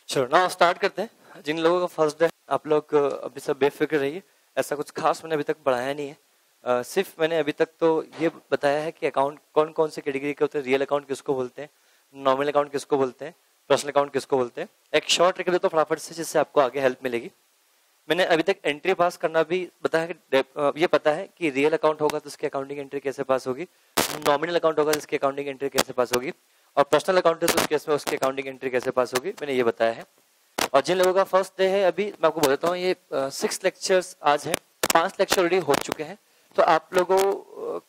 चलो ना स्टार्ट करते हैं। जिन लोगों का फर्स्ट डे, आप लोग अभी सब बेफिक्र रहिए। ऐसा कुछ खास मैंने अभी तक बढ़ाया नहीं है। सिर्फ मैंने अभी तक तो ये बताया है कि अकाउंट कौन कौन से कैटेगरी के होते हैं, रियल अकाउंट किसको बोलते हैं, नॉमिनल अकाउंट किसको बोलते हैं, पर्सनल अकाउंट किसको बोलते हैं। एक शॉर्ट रिकैप देता हूं फटाफट से, जिससे आपको आगे हेल्प मिलेगी। मैंने अभी तक एंट्री पास करना भी बताया कि ये पता है कि रियल अकाउंट होगा तो उसकी अकाउंटिंग एंट्री कैसे पास होगी, नॉमिनल अकाउंट होगा तो उसकी अकाउंटिंग एंट्री कैसे पास होगी, और पर्सनल अकाउंट है तो उस केस में उसकी अकाउंटिंग एंट्री कैसे पास होगी, मैंने ये बताया है। और जिन लोगों का फर्स्ट डे है, अभी मैं आपको बताता हूँ, ये 6 लेक्चर्स आज है, 5 लेक्चर ऑलरेडी हो चुके हैं। तो आप लोगों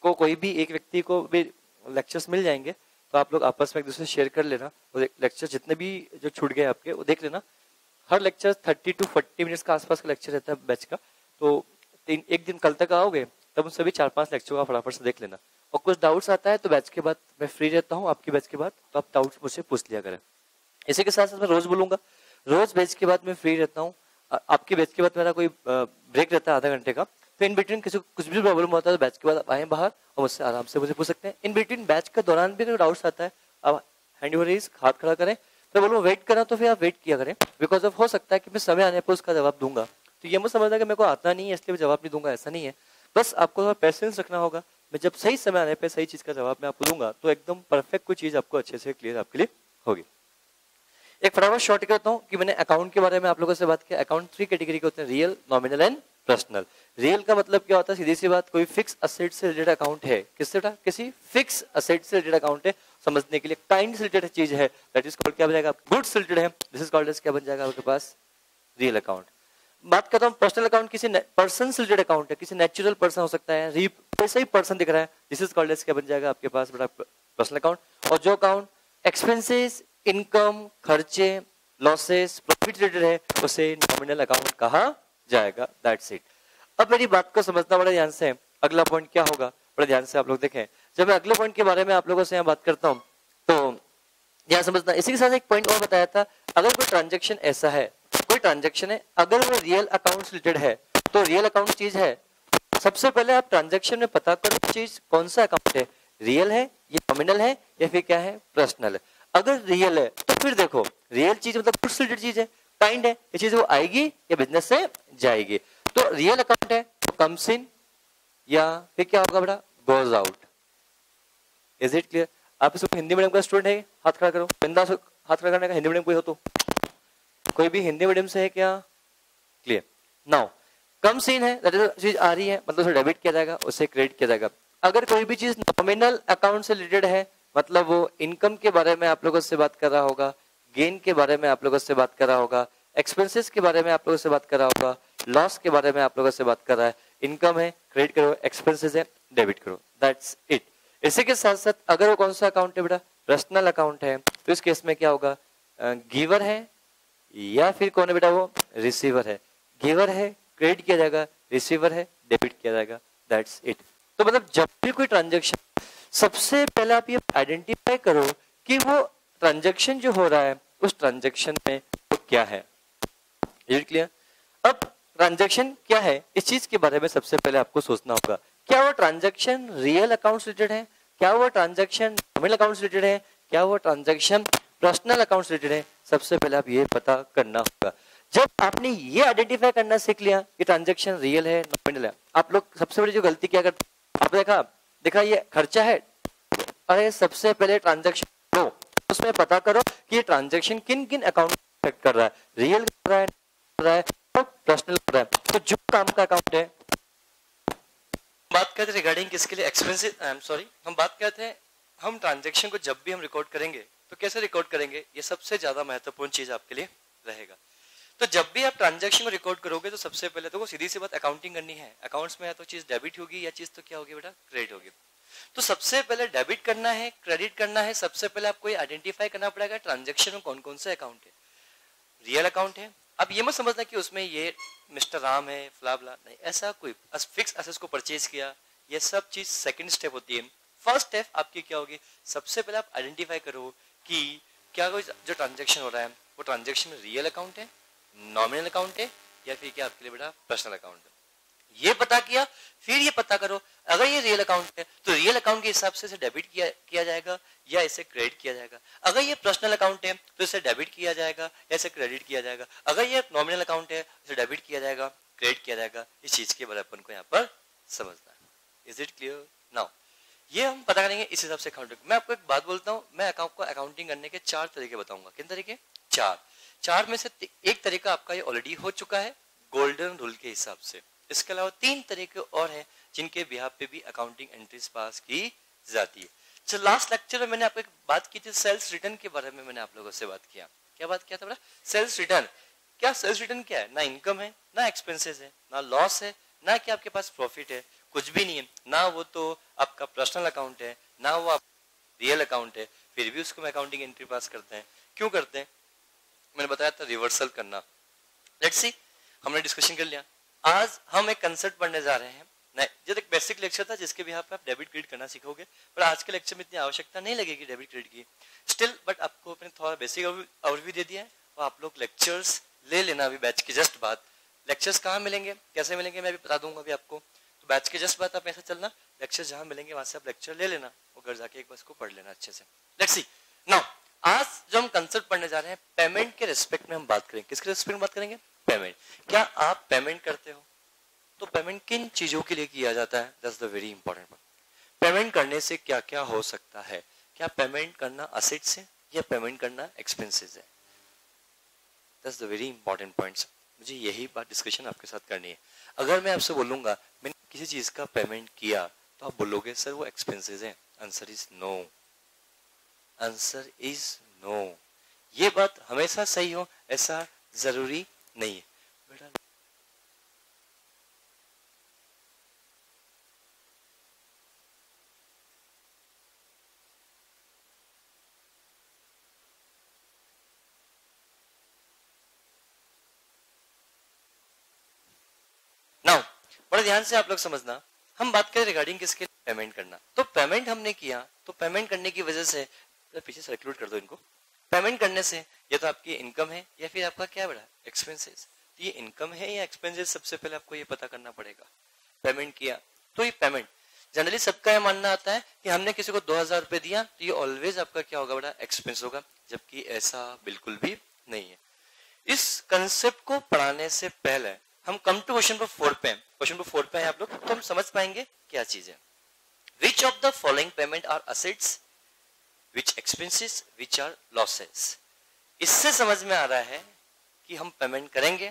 को कोई भी एक व्यक्ति को भी लेक्चर्स मिल जाएंगे, तो आप लोग आपस में एक दूसरे शेयर कर लेना। वो लेक्चर जितने भी जो छूट गए आपके वो देख लेना। हर लेक्चर 30 to 40 मिनट्स का आसपास का लेक्चर रहता है बैच का। तो एक दिन कल तक आओगे तब उन सभी 4-5 लेक्चर का फटाफट से देख लेना। और कुछ डाउट्स आता है तो बैच के बाद मैं फ्री रहता हूँ, आपकी बैच के बाद, तो आप डाउट्स मुझसे पूछ लिया करें। इसी के साथ साथ मैं रोज बोलूंगा, रोज बैच के बाद मैं फ्री रहता हूँ। आपकी बैच के बाद मेरा कोई ब्रेक रहता है आधा घंटे का, तो इन बिटवीन किसी को कुछ भी प्रॉब्लम होता है तो बैच के बाद आप आए बाहर और मुझसे आराम से मुझे पूछ सकते हैं। इन बिटवीन बैच के दौरान भी अगर डाउट्स आता है, आप हैंड ओवर रेज, हाथ खड़ा करें, तो बोलो वेट करना, तो फिर आप वेट किया करें। बिकॉज ऑफ हो सकता है कि मैं समय आने पर उसका जवाब दूंगा, तो ये मत समझना कि मेरे को आता नहीं है इसलिए मैं जवाब नहीं दूंगा, ऐसा नहीं है। बस आपको थोड़ा पेशेंस रखना होगा। मैं जब सही समय आने पर सही चीज का जवाब मैं आपको दूंगा तो एकदम परफेक्ट कोई चीज आपको अच्छे से क्लियर आपके लिए होगी। एक फटाफट शॉर्ट करता हूँ कि मैंने अकाउंट के बारे में आप लोगों से बात किया। अकाउंट 3 कैटेगरी के होते हैं, real, nominal and personal. Real का मतलब क्या होता है, सीधी सी बात, कोई फिक्स असेट से रिलेटेड अकाउंट है। किससे बेटा? किसी फिक्स असेट से रिलेटेड अकाउंट है। समझने के लिए काइंड से रिलेटेड चीज है, दैट इज कॉल्ड क्या बन जाएगा, गुड्स से रिलेटेड है, दिस इज कॉल्ड एज क्या बन जाएगा आपके पास, रियल अकाउंट। बात करता हूँ पर्सनल अकाउंट, किसी पर्सन से रिलेटेड अकाउंट है, किसी नेचुरल पर्सन हो सकता है, वैसे ही पर्सन दिख रहा है, दिस इज कॉल्ड एज क्या बन जाएगा आपके पास बेटा, पर्सनल अकाउंट। और जो अकाउंट एक्सपेंसेस, इनकम, खर्चे, लॉसेस, प्रॉफिट रिलेटेड है, उसे नॉमिनल अकाउंट कहा जाएगा, दैट्स इट। अब मेरी बात को समझना बड़ा ध्यान से। अगला पॉइंट क्या होगा, बड़ा ध्यान से आप लोग देखें। जब मैं अगले पॉइंट के बारे में आप लोगों से यहाँ बात करता हूँ तो ध्यान समझना। इसी के साथ एक पॉइंट और बताया था, अगर कोई ट्रांजेक्शन ऐसा है, कोई ट्रांजेक्शन है, अगर वो रियल अकाउंट से रिलेटेड है तो रियल अकाउंट चीज है। सबसे पहले आप ट्रांजेक्शन में पता करो चीज कौन सा अकाउंट है, रियल है या नॉमिनल है या फिर क्या है, पर्सनल है। अगर रियल है तो फिर देखो, रियल चीज मतलब गुड्स से रिलेटेड चीज है, काइंड है, ये चीज वो आएगी या बिजनेस से जाएगी। तो रियल अकाउंट है तो कम्स इन या फिर क्या होगा बेटा, goes out. Is it clear? आप इसको हिंदी मीडियम का स्टूडेंट है, हाथ खड़ा करो, बिंदास हाथ खड़ा करने का। हिंदी मीडियम कोई हो तो, कोई भी हिंदी मीडियम से है क्या? क्लियर। नाउ कम्स इन है, दैट इज चीज आ रही है, मतलब उसे डेबिट किया जाएगा, उसे क्रेडिट किया जाएगा। अगर कोई भी चीज नॉमिनल अकाउंट से रिलेटेड है, मतलब वो इनकम के बारे में आप लोगों से बात कर रहा होगा, गेन के बारे में आप लोगों से बात कर रहा होगा, एक्सपेंसेस के बारे में आप लोगों से बात कर रहा होगा, लॉस के बारे में आप लोगों से बात कर रहा है, इनकम है क्रेडिट करो, एक्सपेंसेस है डेबिट करो, दैट्स इट। इसी के साथ साथ अगर वो कौन सा अकाउंट है बेटा, पर्सनल अकाउंट है, तो इस केस में क्या होगा, गिवर है या फिर कौन है बेटा, वो रिसीवर है। गिवर है क्रेडिट किया जाएगा, रिसीवर है डेबिट किया जाएगा, दैट्स इट। तो मतलब जब भी कोई ट्रांजेक्शन, सबसे पहले आप ये आइडेंटिफाई करो कि वो ट्रांजेक्शन जो हो रहा है उस ट्रांजेक्शन में वो क्या है। Is it clear? अब ट्रांजेक्शन क्या है, इस चीज के बारे में सबसे पहले आपको सोचना होगा। क्या वो ट्रांजेक्शन रियल अकाउंट से रिलेटेड है, क्या वो ट्रांजेक्शन नॉमिनल अकाउंट से रिलेटेड है, क्या वो ट्रांजेक्शन पर्सनल अकाउंट से रिलेटेड है, सबसे पहले आप ये पता करना होगा। जब आपने ये आइडेंटिफाई करना सीख लिया कि ट्रांजेक्शन रियल है नॉमिनल है, आप लोग सबसे बड़ी जो गलती क्या करते हैं, आप देखा ये खर्चा है, अरे सबसे पहले ट्रांजेक्शन लो, उसमें पता करो कि ये ट्रांजेक्शन किन किन अकाउंट अफेक्ट कर रहा है, रियल कर रहा है और पर्सनल कर रहा है। तो जो काम का अकाउंट है, बात करते रिगार्डिंग किसके लिए, एक्सपेंसिव, आई एम सॉरी, हम बात करते हैं, हम ट्रांजेक्शन को जब भी हम रिकॉर्ड करेंगे तो कैसे रिकॉर्ड करेंगे, ये सबसे ज्यादा महत्वपूर्ण चीज आपके लिए रहेगा। तो जब भी आप ट्रांजैक्शन को रिकॉर्ड करोगे तो सबसे पहले तो वो सीधी सी बात अकाउंटिंग करनी है। अकाउंट्स में या तो चीज डेबिट होगी या चीज तो क्या होगी बेटा, क्रेडिट होगी। तो सबसे पहले डेबिट करना है, क्रेडिट करना है, सबसे पहले आपको ये आइडेंटिफाई करना पड़ेगा ट्रांजैक्शन में कौन कौन से अकाउंट है। रियल अकाउंट है, अब ये मत समझना कि उसमें ये मिस्टर राम है फ्लाबला, नहीं, ऐसा कोई फिक्स एसेट्स को परचेज किया, ये सब चीज सेकंड स्टेप होती है। फर्स्ट स्टेप आपकी क्या होगी, सबसे पहले आप आइडेंटिफाई करो कि क्या कोई जो ट्रांजेक्शन हो रहा है वो ट्रांजेक्शन रियल अकाउंट है, नॉमिनल अकाउंट है या फिर क्या आपके लिए बेटा पर्सनल अकाउंट है। ये पता किया, फिर ये पता करो अगर ये रियल अकाउंट है तो रियल अकाउंट के हिसाब से इसे डेबिट किया जाएगा या इसे क्रेडिट किया जाएगा। अगर ये पर्सनल अकाउंट है तो इसे डेबिट किया जाएगा या इसे क्रेडिट किया जाएगा। अगर ये नॉमिनल अकाउंट है इसे डेबिट किया जाएगा, क्रेडिट किया जाएगा। इस चीज के बारे में अपन को यहाँ पर समझना है। Is it clear? नाउ ये हम पता करेंगे इस हिसाब से अकाउंटिंग। मैं आपको एक बात बोलता हूँ, मैं आपको अकाउंटिंग करने के 4 तरीके बताऊंगा। किन तरीके? 4 में से एक तरीका आपका ये ऑलरेडी हो चुका है गोल्डन रूल के हिसाब से। इसके अलावा 3 तरीके और हैं जिनके बिहाफ पे भी अकाउंटिंग एंट्रीज पास की जाती है। चलो लास्ट लेक्चर में मैंने आपको एक बात की थी सेल्स रिटर्न के बारे में। मैंने आप लोगों से बात किया, क्या बात किया था बेटा? Sales return. क्या सेल्स रिटर्न क्या है? ना इनकम है, ना एक्सपेंसेस है, ना लॉस है, ना कि आपके पास प्रॉफिट है, कुछ भी नहीं है। ना वो तो आपका पर्सनल अकाउंट है, ना वो रियल अकाउंट है, फिर भी उसको अकाउंटिंग एंट्री पास करते हैं। क्यों करते हैं? मैंने बताया था रिवर्सल करना। लेट्स सी, हमने डिस्कशन कर लिया। आज हम एक कंसेप्ट पढ़ने जा रहे हैं। जो एक बेसिक लेक्चर था जिसके भी आप डेबिट क्रेडिट करना सीखोगे, पर आज के लेक्चर में इतनी आवश्यकता नहीं लगेगी डेबिट क्रेडिट की स्टिल, बट आपको अपने थोड़ा बेसिक ओवरव्यू दे दिया है। और आप लोग लेक्चर्स ले लेना अभी बैच के जस्ट बाद। लेक्चर्स कहाँ मिलेंगे, कैसे मिलेंगे, मैं भी बता दूंगा अभी आपको। तो बैच के जस्ट बाद आप ऐसा चलना, लेक्चर जहाँ मिलेंगे वहां से आप लेक्चर ले लेना और घर जाके एक बार इसको पढ़ लेना अच्छे से। लेट्स सी नाउ, आज जो हम कंसेप्ट पढ़ने जा रहे हैं पेमेंट के रिस्पेक्ट में हम बात करेंगे। किसके रिस्पेक्ट में बात करेंगे? पेमेंट। क्या आप पेमेंट करते हो? तो पेमेंट किन चीजों के लिए किया जाता है? That's the very important point. Payment करने से क्या क्या हो सकता है? क्या पेमेंट करना असेट्स है या पेमेंट करना एक्सपेंसेस है? That's the very important points. मुझे यही बात डिस्कशन आपके साथ करनी है। अगर मैं आपसे बोलूंगा मैंने किसी चीज का पेमेंट किया तो आप बोलोगे सर वो एक्सपेंसेस है। Answer is no. Answer is no. ये बात हमेशा सही हो ऐसा जरूरी नहीं है बेटा। नाउ बड़ा ध्यान से आप लोग समझना, हम बात करें रिगार्डिंग किसके? पेमेंट करना। तो पेमेंट हमने किया तो पेमेंट करने की वजह से, तो पीछे सर्कुलेट कर दो इनको। पेमेंट करने से या तो आपकी इनकम है या फिर आपका क्या बड़ा एक्सपेंसेस। तो ये इनकम है या एक्सपेंसेस, सबसे पहले आपको ये पता करना पड़ेगा। पेमेंट किया तो ये पेमेंट, जनरली सबका यह मानना आता है कि हमने किसी को 2000 रुपए दिया तो ये ऑलवेज आपका क्या होगा बड़ा? एक्सपेंस होगा, जबकि ऐसा बिल्कुल भी नहीं है। इस कंसेप्ट को पढ़ाने से पहले हम कम टू क्वेश्चन नंबर 4 पे। क्वेश्चन नंबर 4 पे है आप लोग, तो हम समझ पाएंगे क्या चीज है। Which of the following payment are assets, which expenses, which are losses? इससे समझ में आ रहा है कि हम पेमेंट करेंगे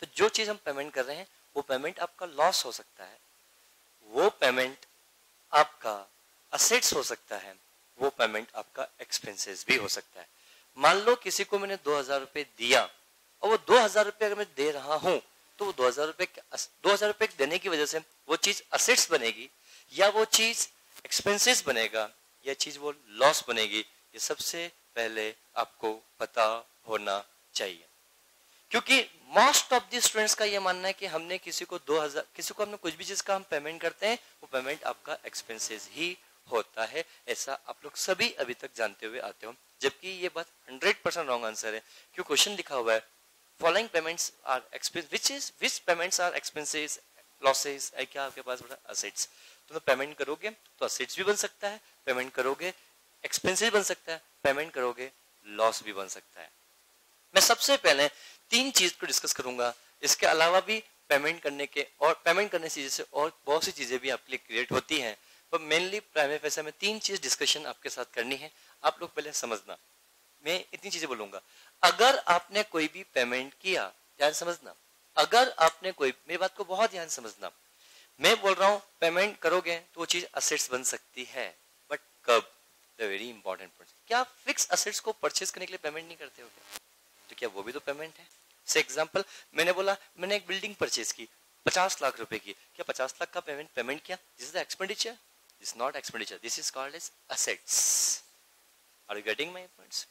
तो जो चीज हम पेमेंट कर रहे हैं वो पेमेंट आपका लॉस हो सकता है, वो पेमेंट आपका असेट्स हो सकता है, वो पेमेंट आपका एक्सपेंसेस भी हो सकता है। मान लो किसी को मैंने 2000 रुपए दिया और वो 2000 रुपए अगर मैं दे रहा हूं तो वो 2000 रुपए देने की वजह से वो चीज असेट्स बनेगी या वो चीज एक्सपेंसेस बनेगा या चीज वो लॉस बनेगी। ये सबसे पहले आपको पता होना चाहिए, क्योंकि मोस्ट ऑफ द स्टूडेंट्स का ये मानना है कि हमने किसी को 2000, किसी को हमने कुछ भी चीज का हम पेमेंट करते हैं वो पेमेंट आपका एक्सपेंसेस ही होता है। ऐसा आप लोग सभी अभी तक जानते हुए आते हो, जबकि ये बात 100% रॉन्ग आंसर है। क्यों? क्वेश्चन लिखा हुआ है following payments are expense, which payments are expenses, losses है क्या आपके पास बड़ा? असेट्स। तो पेमेंट करोगे तो असेट्स भी बन सकता है, पेमेंट करोगे एक्सपेंसेस बन सकता है, पेमेंट करोगे लॉस भी बन सकता है। मैं सबसे पहले 3 चीज को डिस्कस करूंगा। इसके अलावा भी पेमेंट करने के और पेमेंट करने से जैसे और बहुत सी चीजें भी आपके लिए क्रिएट होती हैं, पर मेनली प्राइमरी पैसा में 3 चीज डिस्कशन आपके साथ करनी है। आप लोग पहले समझना, मैं इतनी चीजें बोलूंगा। अगर आपने कोई भी पेमेंट किया, ध्यान समझना, अगर आपने कोई, मेरी बात को बहुत ध्यान समझना, मैं बोल रहा हूं पेमेंट करोगे तो वो चीज असेट्स बन सकती है, बट कब? The very important point. क्या आप फिक्स असेट्स को परचेज करने के लिए पेमेंट नहीं करते हो क्या? तो क्या वो भी तो पेमेंट है? से एग्जांपल मैंने बोला मैंने एक बिल्डिंग परचेज की 50 लाख रुपए की, क्या 50 लाख का पेमेंट किया? This is the expenditure, this not expenditure, this is called as assets. Are you getting my points?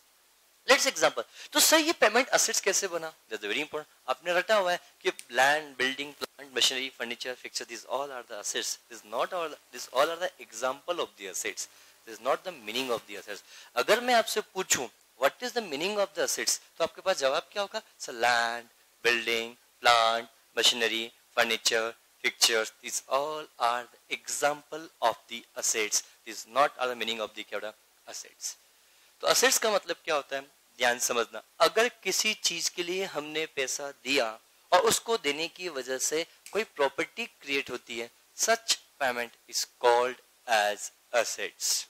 Let's example. तो सर ये पेमेंट असेट्स कैसे बना? That's very important. आपने रटा हुआ है कि land, building, plant, machinery, furniture, fixture, this all are the assets, this not all, this all are the example of the assets, this not the meaning of the assets. अगर मैं आपसे पूछूं what is the meaning of the assets, तो आपके पास जवाब क्या होगा? Sir land, building, plant, machinery, furniture, pictures, these all are the example of the assets. This is not are the meaning of the क्या होता है assets. तो assets का मतलब क्या होता है, ध्यान समझना. अगर किसी चीज के लिए हमने पैसा दिया और उसको देने की वजह से कोई प्रॉपर्टी क्रिएट होती है, such payment is called as assets.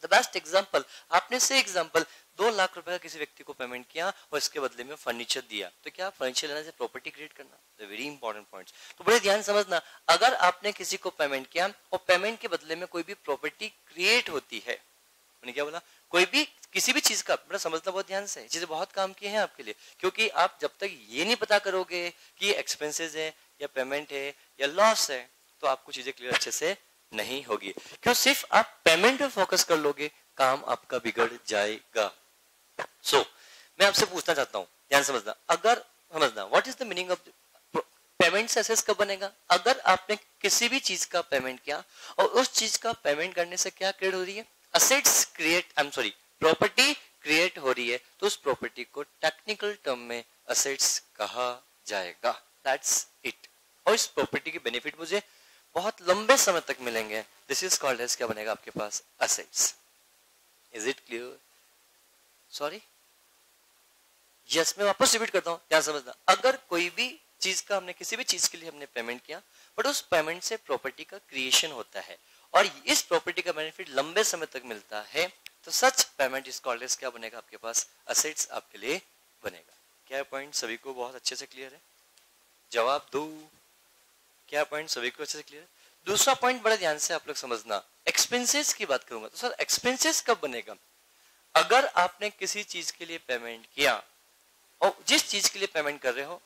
The best example, आपने से एग्जाम्पल 2 लाख रुपए का किसी व्यक्ति को पेमेंट किया और इसके बदले में फर्नीचर दिया, तो क्या फर्नीचर लेने से प्रॉपर्टी क्रिएट करना? The very important points. तो बड़े ध्यान समझना, अगर आपने किसी को पेमेंट किया और पेमेंट के बदले में कोई भी प्रॉपर्टी क्रिएट होती है, मैंने क्या बोला, कोई भी किसी भी चीज का, बड़ा समझना बहुत ध्यान से, चीजें बहुत काम की हैं आपके लिए, क्योंकि आप जब तक ये नहीं पता करोगे कि एक्सपेंसेस है या पेमेंट है या लॉस है, तो आपको चीजें क्लियर अच्छे से नहीं होगी. क्यों? सिर्फ आप पेमेंट पे फोकस कर लोगे, काम आपका बिगड़ जाएगा. सो मैं आपसे पूछना चाहता हूं, ध्यान समझना, अगर समझना what is the meaning of payment से एसेस कब बनेगा? अगर आपने किसी भी चीज का पेमेंट किया और उस चीज का पेमेंट करने से क्या क्रिएट हो रही है? Assets create, I am sorry, property create हो रही है, तो उस प्रॉपर्टी को टेक्निकल टर्म में असेट्स कहा जाएगा. That's it. और इस प्रॉपर्टी के बेनिफिट मुझे बहुत लंबे समय तक मिलेंगे. दिस इज कॉल्ड एज क्या बनेगा आपके पास? Assets. Is it clear? Sorry, yes, मैं वापस रिपीट करता हूं, ध्यान समझना. अगर कोई भी चीज का हमने किसी भी चीज के लिए हमने पेमेंट किया, बट उस पेमेंट से प्रॉपर्टी का क्रिएशन होता है और इस प्रॉपर्टी का बेनिफिट लंबे समय तक मिलता है, तो such payment is called as क्या बनेगा आपके पास? असेट्स आपके लिए बनेगा. क्या पॉइंट सभी को बहुत अच्छे से क्लियर है? जवाब दो. क्या पॉइंट सभी को अच्छे से क्लियर है? दूसरा पॉइंट बड़े ध्यान से आप लोग समझना, एक्सपेंसेस की बात करूंगा. तो सर एक्सपेंसेस कब बनेगा? अगर आपने किसी चीज के लिए पेमेंट किया और जिस चीज के लिए पेमेंट कर रहे हो,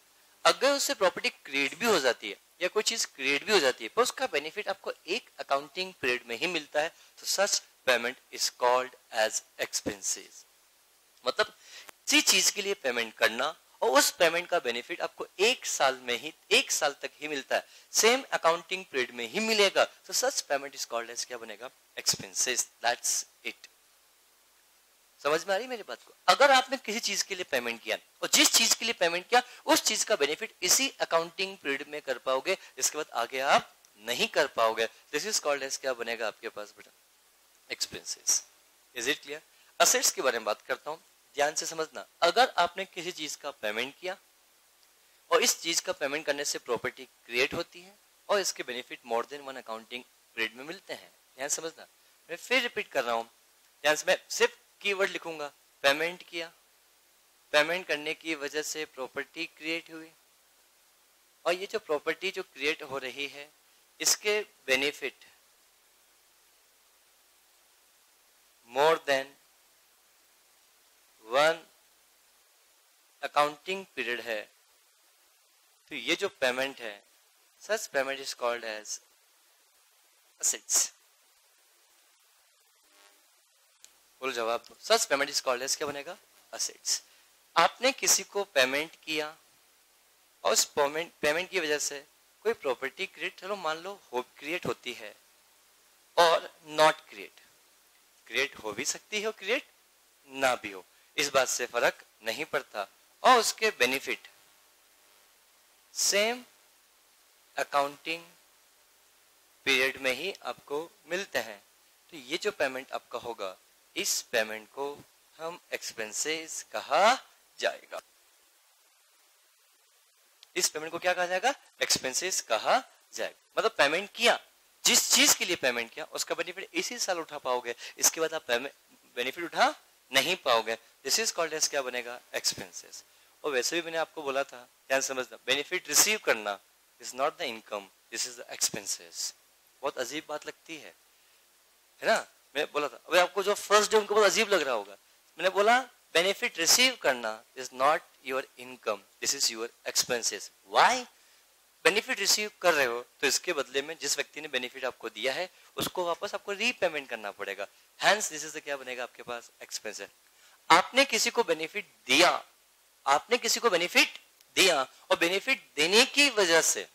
अगर उससे प्रॉपर्टी क्रिएट भी हो जाती है या कोई चीज क्रिएट भी हो जाती है, पर उसका बेनिफिट आपको एक अकाउंटिंग पीरियड में ही मिलता है, तो such payment is called as expenses. मतलब किसी चीज के लिए पेमेंट करना और उस पेमेंट का बेनिफिट आपको 1 साल तक ही मिलता है, सेम अकाउंटिंग पीरियड में ही मिलेगा, तो such payment is called as क्या बनेगा? एक्सपेंसेस. That's it. समझ में आ रही मेरी बात को? अगर आपने किसी चीज के लिए पेमेंट किया और जिस चीज के लिए पेमेंट किया उस चीज का बेनिफिट इसी अकाउंटिंग पीरियड में कर पाओगे, इसके बाद आगे आप नहीं कर पाओगे. दिस इज कॉल्ड एज क्या बनेगा आपके पास बेटा? Expenses. Is it clear? Assets के बारे में बात करता हूं, ध्यान से समझना. अगर आपने किसी चीज का पेमेंट किया और इस चीज का पेमेंट करने से प्रॉपर्टी क्रिएट होती है और इसके benefit more than 1 accounting period में मिलते हैं, ध्यान समझना. मैं फिर रिपीट कर रहा हूं, ध्यान से. मैं सिर्फ कीवर्ड लिखूंगा, पेमेंट किया, पेमेंट करने की वजह से प्रॉपर्टी क्रिएट हुई और ये जो प्रॉपर्टी जो क्रिएट हो रही है इसके benefit more than 1 accounting period है, तो ये जो पेमेंट है, such payment is called as assets. बोलो जवाब दो. Such payment is called as क्या बनेगा? असेट्स. आपने किसी को पेमेंट किया और उस पेमेंट की वजह से कोई प्रॉपर्टी क्रिएट, चलो मान लो क्रिएट होती है और नॉट क्रिएट हो भी सकती है और क्रिएट ना भी हो, इस बात से फर्क नहीं पड़ता, और उसके बेनिफिट सेम अकाउंटिंग पीरियड में ही आपको मिलते हैं. तो ये जो पेमेंट आपका होगा, इस पेमेंट को हम एक्सपेंसेस कहा जाएगा. इस पेमेंट को क्या कहा जाएगा? एक्सपेंसेस कहा जाएगा. मतलब पेमेंट किया, जिस चीज के लिए पेमेंट किया उसका बेनिफिट इसी साल उठा पाओगे, इसके बाद आप बेनिफिट उठा नहीं पाओगे. दिस इज कॉल्ड एज क्या बनेगा? एक्सपेंसेस. और वैसे भी मैंने आपको बोला था, ध्यान समझना, बेनिफिट रिसीव करना is not the income, this is the expenses. बहुत अजीब बात लगती है ना? मैं बोला था, अभी आपको जो फर्स्ट डे उनको बहुत अजीब लग रहा होगा. मैंने बोला बेनिफिट रिसीव करना is not your income, this is your expenses. Why? Benefit receive कर रहे हो तो इसके बदले में जिस व्यक्ति ने बेनिफिट आपको दिया है उसको वापस आपको रीपेमेंट करना पड़ेगा. हैंस दिस इज क्या बनेगा आपके पास? एक्सपेंसेस. आपने किसी को बेनिफिट दिया, आपने किसी को बेनिफिट दिया और बेनिफिट देने की वजह से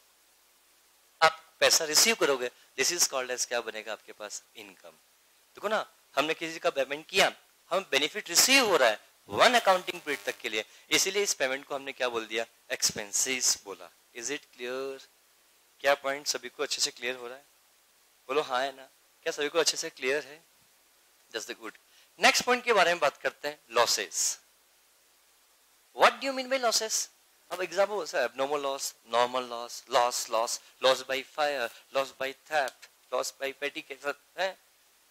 आप पैसा रिसीव करोगे, दिस इज कॉल्ड एज क्या बनेगा आपके पास? इनकम. देखो ना, हमने किसी का पेमेंट किया, हम बेनिफिट रिसीव हो रहा है 1 अकाउंटिंग पीरियड तक के लिए, इसीलिए इस पेमेंट को हमने क्या बोल दिया? एक्सपेंसेस बोला. Is it clear? क्या पॉइंट सभी को अच्छे से क्लियर हो रहा है? बोलो हाँ है ना? क्या सभी को अच्छे से क्लियर है? Just good. नेक्स्ट पॉइंट के बारे में बात करते हैं, losses. What do you mean by losses? अब एग्जाम्पल हो सकता है abnormal loss, normal loss, loss by fire, loss by theft, loss by petty case है,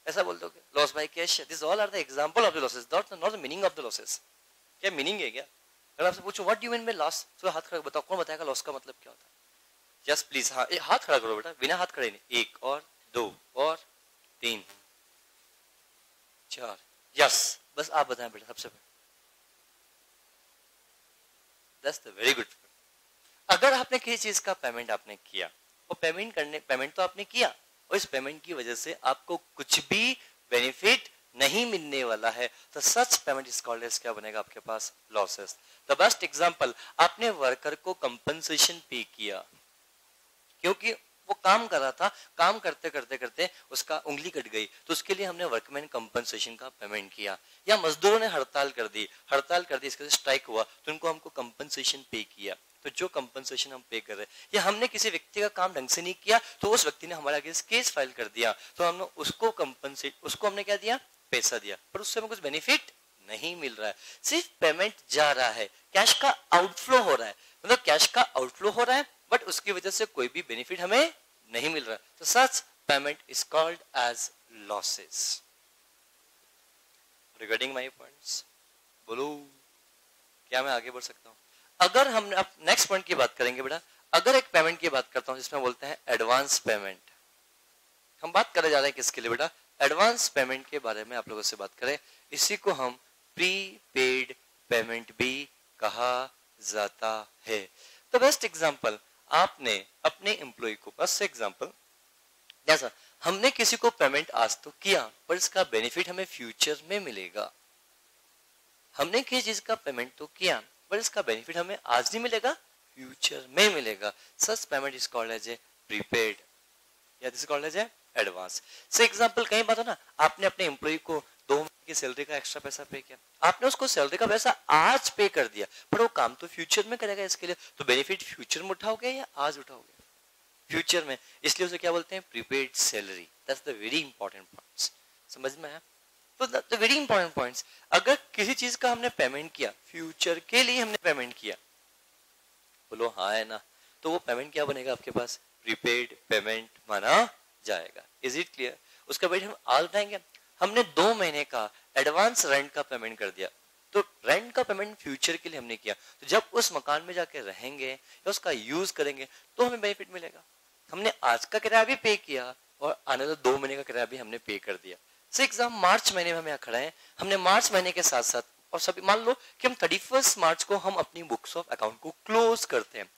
ऐसा बोल दोगे, loss by cash. This all are the example of the losses, not the meaning of the losses. क्या meaning है क्या? अगर आपसे पूछो what do you mean by loss, तो हाथ खड़ा बताओ, कौन बताएगा लॉस का मतलब क्या होता है? यस प्लीज, हाँ हाथ खड़ा करो बेटा, बिना हाथ खड़े नहीं। 1 और 2 और 3 4, यस बस आप बताएं बेटा सबसे पहले। That's the very good. अगर आपने किसी चीज का पेमेंट आपने किया और पेमेंट तो आपने किया और इस पेमेंट की वजह से आपको कुछ भी बेनिफिट नहीं मिलने वाला है, तो such payment is called as क्या बनेगा आपके पास? लॉसेस। द बेस्ट एग्जांपल, आपने वर्कर को कंपनसेशन पे किया क्योंकि वो काम कर रहा था, काम करते करते करते उसका उंगली कट गई, तो उसके लिए हमने वर्कमैन कंपनसेशन का पेमेंट किया। या मजदूरों ने हड़ताल कर दी, इसके स्ट्राइक हुआ, तो उनको हमको कंपनसेशन पे किया। तो जो कंपनसेशन हम पे कर रहे हैं, या हमने किसी व्यक्ति का काम ढंग से नहीं किया तो उस व्यक्ति ने हमारे अगेंस्ट केस फाइल कर दिया, तो हमने उसको हमने क्या दिया? पैसा दिया, पर उससे हमें कुछ बेनिफिट नहीं मिल रहा है, सिर्फ पेमेंट जा रहा है, कैश का आउटफ्लो हो रहा है, मतलब कैश का आउटफ्लो हो रहा है, बट उसकी वजह से कोई भी बेनिफिट हमें नहीं मिल रहा है, तो such payment is called as losses. Regarding my points, बोलो क्या मैं आगे बढ़ सकता हूं? अगर हम अब नेक्स्ट पॉइंट की बात करेंगे बेटा, अगर एक पेमेंट की बात करता हूं जिसमें बोलते हैं एडवांस पेमेंट। हम बात करे जा रहे हैं किसके लिए बेटा? एडवांस पेमेंट के बारे में आप लोगों से बात करें, इसी को हम प्रीपेड पेमेंट भी कहा जाता है। तो बेस्ट एग्जांपल, आपने अपने एम्प्लॉय को, बस एग्जांपल जैसा हमने किसी को पेमेंट आज तो किया, पर इसका बेनिफिट हमें फ्यूचर में मिलेगा। हमने किसी चीज का पेमेंट तो किया, पर इसका बेनिफिट हमें आज नहीं मिलेगा, फ्यूचर में मिलेगा। Such payment is called as a prepaid या this is called as a advance. से एग्जांपल कहीं बात हो ना, आपने अपने एम्प्लॉय को 2 महीने की सैलरी का एक्स्ट्रा पैसा पे किया, आपने उसको सैलरी का पैसा आज पे कर दिया, पर वो काम तो फ्यूचर में करेगा, इसके लिए तो बेनिफिट फ्यूचर में उठाओगे या आज उठाओगे? फ्यूचर में, इसलिए उसे क्या बोलते हैं? Prepaid salary. That's the very important points, समझ में आया? तो द वेरी इंपॉर्टेंट पॉइंट्स, अगर किसी चीज का हमने पेमेंट किया, फ्यूचर के लिए हमने पेमेंट किया, बोलो हाँ है ना, तो वो पेमेंट क्या बनेगा आपके पास? प्रीपेड पेमेंट माना जाएगा। Is it clear? उसका वेट हम आज उठाएंगे। हमने 2 महीने का एडवांस रेंट का पेमेंट कर दिया, तो रेंट का पेमेंट फ्यूचर के लिए हमने किया, तो जब उस मकान में जाके रहेंगे या उसका यूज करेंगे तो हमें बेनिफिट मिलेगा। हमने आज का किराया भी पे किया और आने वाले 2 महीने का किराया भी हमने पे कर दिया। से एग्जाम मार्च महीने में हम यहाँ खड़े हैं, हमने मार्च महीने के साथ साथ और सभी मान लो कि हम 31 मार्च को हम अपनी बुक्स ऑफ अकाउंट को क्लोज करते हैं।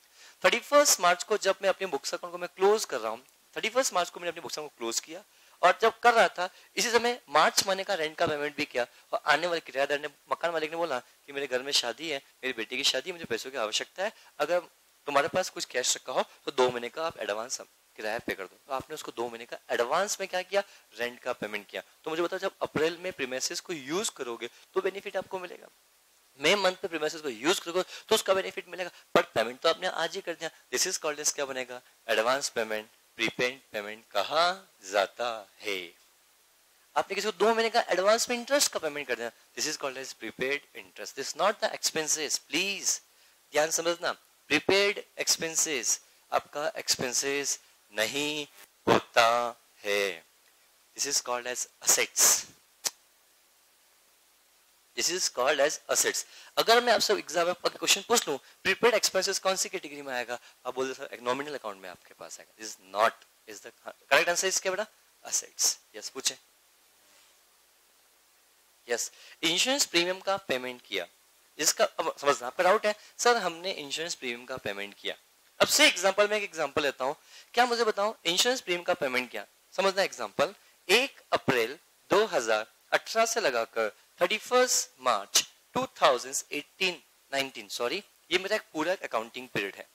31 मार्च को जब मैं अपनी बुक्स अकाउंट को मैं क्लोज कर रहा हूँ, 31 मार्च को मैंने अपनी बुक्स अकाउंट को क्लोज किया, और जब कर रहा था इसी समय मार्च महीने का रेंट का पेमेंट भी किया, और आने वाले किराएदार ने, मकान मालिक ने बोला कि मेरे घर में शादी है, मेरी बेटी की शादी है, मुझे पैसों की आवश्यकता है, अगर तुम्हारे पास कुछ कैश रखा हो तो 2 महीने का आप एडवांस किराया पे कर दो। तो आपने उसको 2 महीने का एडवांस में क्या किया? रेंट का पेमेंट किया। तो मुझे बताओ, जब अप्रैल में प्रीमिसेस को यूज करोगे तो बेनिफिट आपको मिलेगा, मई मंथ में प्रीमिसेस को यूज करोगे तो उसका बेनिफिट मिलेगा, बट पेमेंट तो आपने आज ही कर दिया। दिस इज कॉल्ड एज क्या बनेगा? एडवांस पेमेंट, प्रीपेड पेमेंट कहा जाता है। आपने किसी को 2 महीने का एडवांस में इंटरेस्ट का पेमेंट कर दिया, this is called as prepaid interest. This not the expenses, please ध्यान समझना, प्रीपेड एक्सपेंसेस आपका एक्सपेंसेस नहीं होता है। This is called as assets, this is called as assets. अगर मैं आपसे एग्जाम में क्वेश्चन पूछ लूं, प्रीपेड एक्सपेंसेस कौन सी कैटेगरी में आएगा, आप बोल दो सर नॉमिनल अकाउंट में आपके पास आएगा। This is not, is the correct answer इसके बेटा असेट्स। यस पूछे? यस, इंश्योरेंस प्रीमियम का पेमेंट किया, जिसका अब समझना आपका डाउट है, सर हमने इंश्योरेंस प्रीमियम का पेमेंट किया। अब से एग्जांपल में एक एग्जांपल लेता हूं, क्या मुझे बताओ इंश्योरेंस प्रीमियम का पेमेंट किया, समझना एग्जांपल 1 अप्रैल 2018 से लगाकर 31 मार्च 2018-19 सॉरी, ये मेरा एक पूरा अकाउंटिंग पीरियड है।